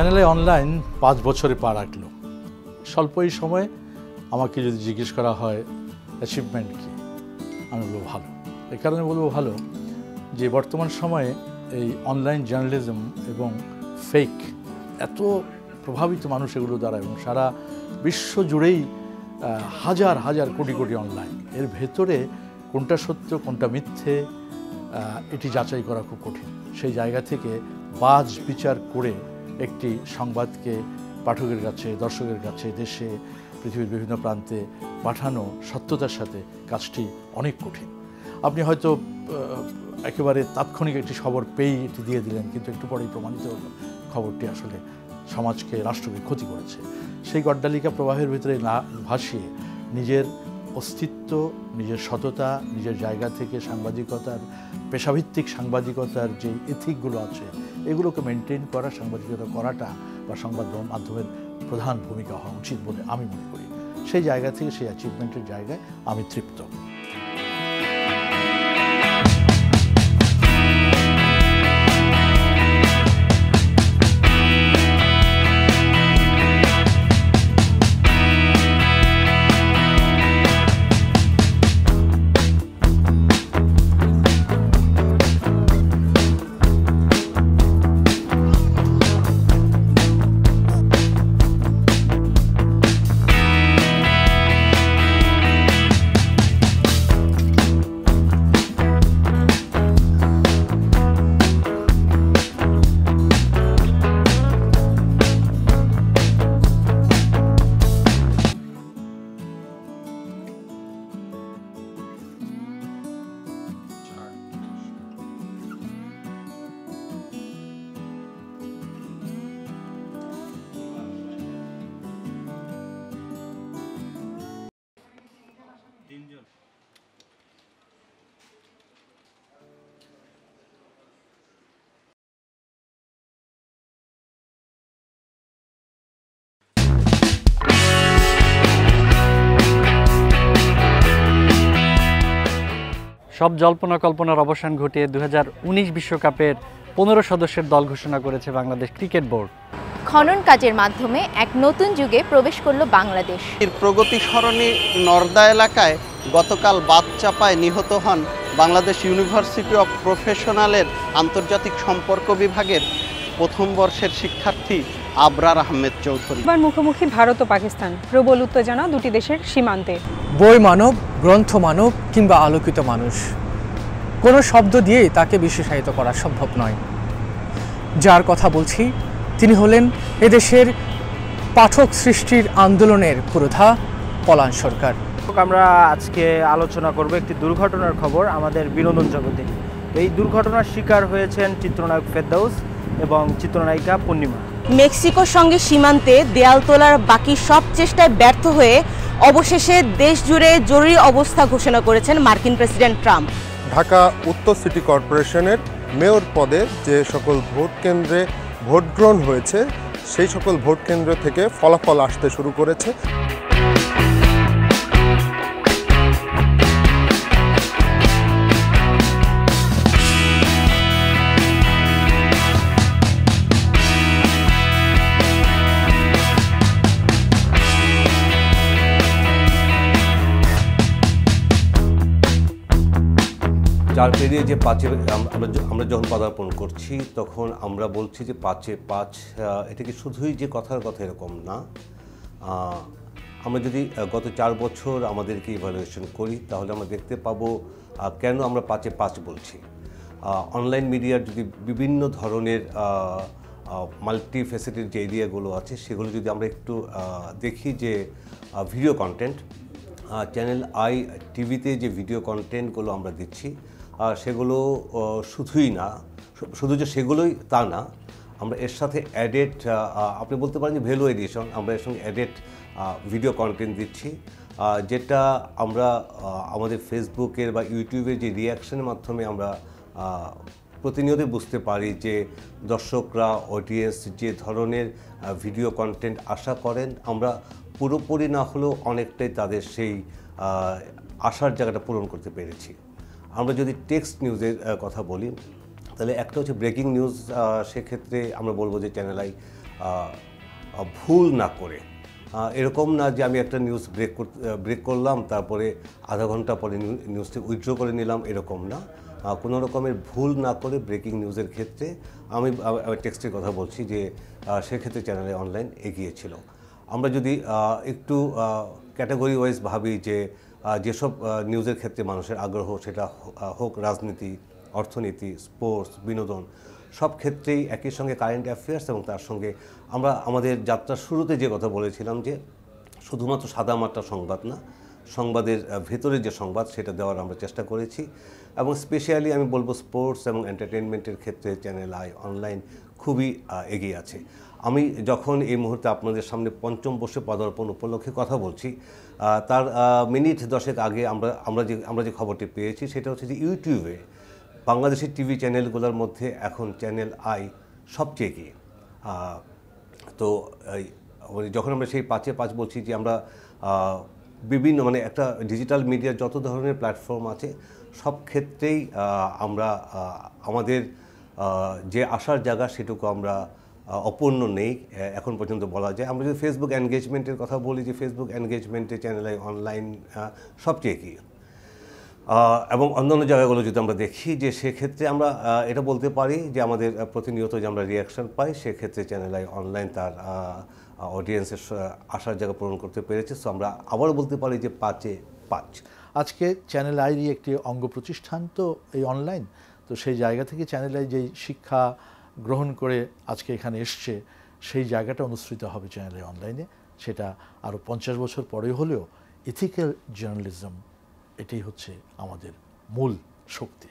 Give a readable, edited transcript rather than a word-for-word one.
চ্যানেলে অনলাইন 5 বছরে পা রাখলো। স্বল্প এই সময়ে আমাকে যদি জিজ্ঞেস করা হয় অ্যাচিভমেন্ট কী, আমি বলবো ভালো। এই কারণে বলবো ভালো যে বর্তমান সময়ে এই অনলাইন জার্নালিজম এবং ফেক এত প্রভাবিত মানুষ এগুলো দ্বারা, এবং সারা বিশ্ব জুড়েই হাজার হাজার কোটি কোটি অনলাইন, এর ভেতরে কোনটা সত্য কোনটা মিথ্যে এটি যাচাই করা খুব কঠিন। সেই জায়গা থেকে বাজ বিচার করে একটি সংবাদকে পাঠকের কাছে, দর্শকের কাছে, দেশে পৃথিবীর বিভিন্ন প্রান্তে পাঠানো সত্যতার সাথে কাজটি অনেক কঠিন। আপনি হয়তো একেবারে তাৎক্ষণিক একটি খবর পেয়েই এটি দিয়ে দিলেন, কিন্তু একটু পরেই প্রমাণিত হলো খবরটি আসলে সমাজকে, রাষ্ট্রকে ক্ষতি করেছে। সেই গড্ডালিকা প্রবাহের ভিতরে না ভাসিয়ে নিজের অস্তিত্ব, নিজের সততা, নিজের জায়গা থেকে সাংবাদিকতার, পেশাভিত্তিক সাংবাদিকতার যে এথিকগুলো আছে এগুলোকে মেনটেন করা, সাংবাদিকতা করাটা বা সংবাদ মাধ্যমের প্রধান ভূমিকা হওয়া উচিত বলে আমি মনে করি। সেই জায়গা থেকে, সেই অ্যাচিভমেন্টের জায়গায় আমি তৃপ্ত। সব জল্পনা কল্পনার অবসান ঘটিয়ে 2019 বিশ্বকাপের 15 সদস্যের দল ঘোষণা করেছে বাংলাদেশ ক্রিকেট বোর্ড। খনন কাজের মাধ্যমে এক নতুন যুগে প্রবেশ করল বাংলাদেশ। প্রগতি সরণি নর্দা এলাকায় গতকাল বাদচাপায় নিহত হন বাংলাদেশ ইউনিভার্সিটি অফ প্রফেশনালের আন্তর্জাতিক সম্পর্ক বিভাগের প্রথম বর্ষের শিক্ষার্থী আবরার আহমেদ চৌধুরী। এবার মুখোমুখি ভারত ও পাকিস্তান, প্রবল উত্তেজনা দুটি দেশের সীমান্তে। বই মানব, গ্রন্থ মানব কিংবা আলোকিত মানুষ, কোনো শব্দ দিয়েই তাকে বিশেষায়িত করা সম্ভব নয়। যার কথা বলছি তিনি হলেন এদেশের পাঠক সৃষ্টির আন্দোলনের পুরোধা পলান সরকার। আমরা আজকে আলোচনা করব একটি দুর্ঘটনার খবর আমাদের বিনোদন জগতে। এই দুর্ঘটনার শিকার হয়েছেন চিত্রনায়ক ফেরদৌস এবং চিত্রনায়িকা পূর্ণিমা। মেক্সিকোর সঙ্গে সীমান্তে দেয়াল তোলার বাকি সব চেষ্টায় ব্যর্থ হয়ে অবশেষে দেশ জুড়ে জরুরি অবস্থা ঘোষণা করেছেন মার্কিন প্রেসিডেন্ট ট্রাম্প। ঢাকা উত্তর সিটি কর্পোরেশনের মেয়র পদে যে সকল ভোট কেন্দ্রে ভোট গ্রহণ হয়েছে সেই সকল ভোট কেন্দ্র থেকে ফলাফল আসতে শুরু করেছে। চার পেরিয়ে যে পাঁচে আমরা যখন পদার্পণ করছি তখন আমরা বলছি যে 5-এ 5, এটা কি শুধুই যে কথার কথা এরকম না। আমরা যদি গত 4 বছর আমাদেরকে ইভ্যালুয়েশন করি তাহলে আমরা দেখতে পাবো কেন আমরা 5-এ 5 বলছি। অনলাইন মিডিয়ার যদি বিভিন্ন ধরনের মাল্টি ফেসেটেড যে এরিয়াগুলো আছে সেগুলো যদি আমরা একটু দেখি, যে ভিডিও কন্টেন্ট, চ্যানেল আই টিভিতে যে ভিডিও কন্টেন্টগুলো আমরা দিচ্ছি সেগুলো শুধু যে সেগুলোই তা না, আমরা এর সাথে অ্যাডেড, আপনি বলতে পারেন যে ভ্যালু এডিশন, আমরা এর সঙ্গে অ্যাডেড ভিডিও কন্টেন্ট দিচ্ছি, যেটা আমরা আমাদের ফেসবুকের বা ইউটিউবের যে রিয়াকশনের মাধ্যমে আমরা প্রতিনিয়ত বুঝতে পারি যে দর্শকরা, অডিয়েন্স যে ধরনের ভিডিও কন্টেন্ট আশা করেন, আমরা পুরোপুরি না হলেও অনেকটাই তাদের সেই আশার জায়গাটা পূরণ করতে পেরেছি। আমরা যদি টেক্সট নিউজের কথা বলি তাহলে একটা হচ্ছে ব্রেকিং নিউজ, সেক্ষেত্রে আমরা বলবো যে চ্যানেল আই ভুল না করে, এরকম না যে আমি একটা নিউজ ব্রেক করলাম তারপরে আধা ঘন্টা পরে নিউজটি উইথড্র করে নিলাম, এরকম না। কোনো রকমের ভুল না করে ব্রেকিং নিউজের ক্ষেত্রে আমি টেক্সটের কথা বলছি যে সেক্ষেত্রে চ্যানেলে অনলাইন এগিয়েছিল। আমরা যদি একটু ক্যাটাগরি ওয়াইজ ভাবি যে যেসব নিউজের ক্ষেত্রে মানুষের আগ্রহ, সেটা হোক রাজনীতি, অর্থনীতি, স্পোর্টস, বিনোদন, সব ক্ষেত্রেই একই সঙ্গে কারেন্ট অ্যাফেয়ার্স এবং তার সঙ্গে আমরা আমাদের যাত্রার শুরুতে যে কথা বলেছিলাম যে শুধুমাত্র সাদামাটা সংবাদ না, সংবাদের ভেতরে যে সংবাদ সেটা দেওয়ার আমরা চেষ্টা করেছি। এবং স্পেশালি আমি বলবো স্পোর্টস এবং এন্টারটেনমেন্টের ক্ষেত্রে চ্যানেল আই অনলাইন খুবই এগিয়ে আছে। আমি যখন এই মুহূর্তে আপনাদের সামনে পঞ্চম বর্ষে পদার্পণ উপলক্ষে কথা বলছি, তার মিনিট 10 আগে আমরা যে খবরটি পেয়েছি সেটা হচ্ছে যে ইউটিউবে বাংলাদেশের টিভি চ্যানেলগুলোর মধ্যে এখন চ্যানেল আই সবচেয়ে এগিয়ে। তো যখন আমরা সেই 5-এ 5 বলছি যে আমরা বিভিন্ন মানে একটা ডিজিটাল মিডিয়ার যত ধরনের প্ল্যাটফর্ম আছে সব ক্ষেত্রেই আমরা আমাদের যে আসার জায়গা সেটুকু আমরা অপূর্ণ নেই এখন পর্যন্ত বলা যায়। আমরা যদি ফেসবুক এনগেজমেন্টের কথা বলি যে ফেসবুক এনগেজমেন্টে চ্যানেল আই অনলাইন সবচেয়ে এগিয়ে। এবং অন্যান্য জায়গাগুলো যদি আমরা দেখি যে সেক্ষেত্রে আমরা এটা বলতে পারি যে আমাদের প্রতিনিয়ত যে আমরা রিয়াকশন পাই সেক্ষেত্রে চ্যানেল আই অনলাইন তার অডিয়েন্সের আসার জায়গা পূরণ করতে পেরেছে। সো আমরা আবারও বলতে পারি যে 5-এ 5। আজকে চ্যানেল আইরই একটি অঙ্গ প্রতিষ্ঠান তো এই অনলাইন, তো সেই জায়গা থেকে চ্যানেল আই যেই শিক্ষা গ্রহণ করে আজকে এখানে এসছে সেই জায়গাটা অনুসৃত হবে চ্যানেল আই অনলাইনে। সেটা আরও 50 বছর পরে হলেও ইথিক্যাল জার্নালিজম এটাই হচ্ছে আমাদের মূল শক্তি।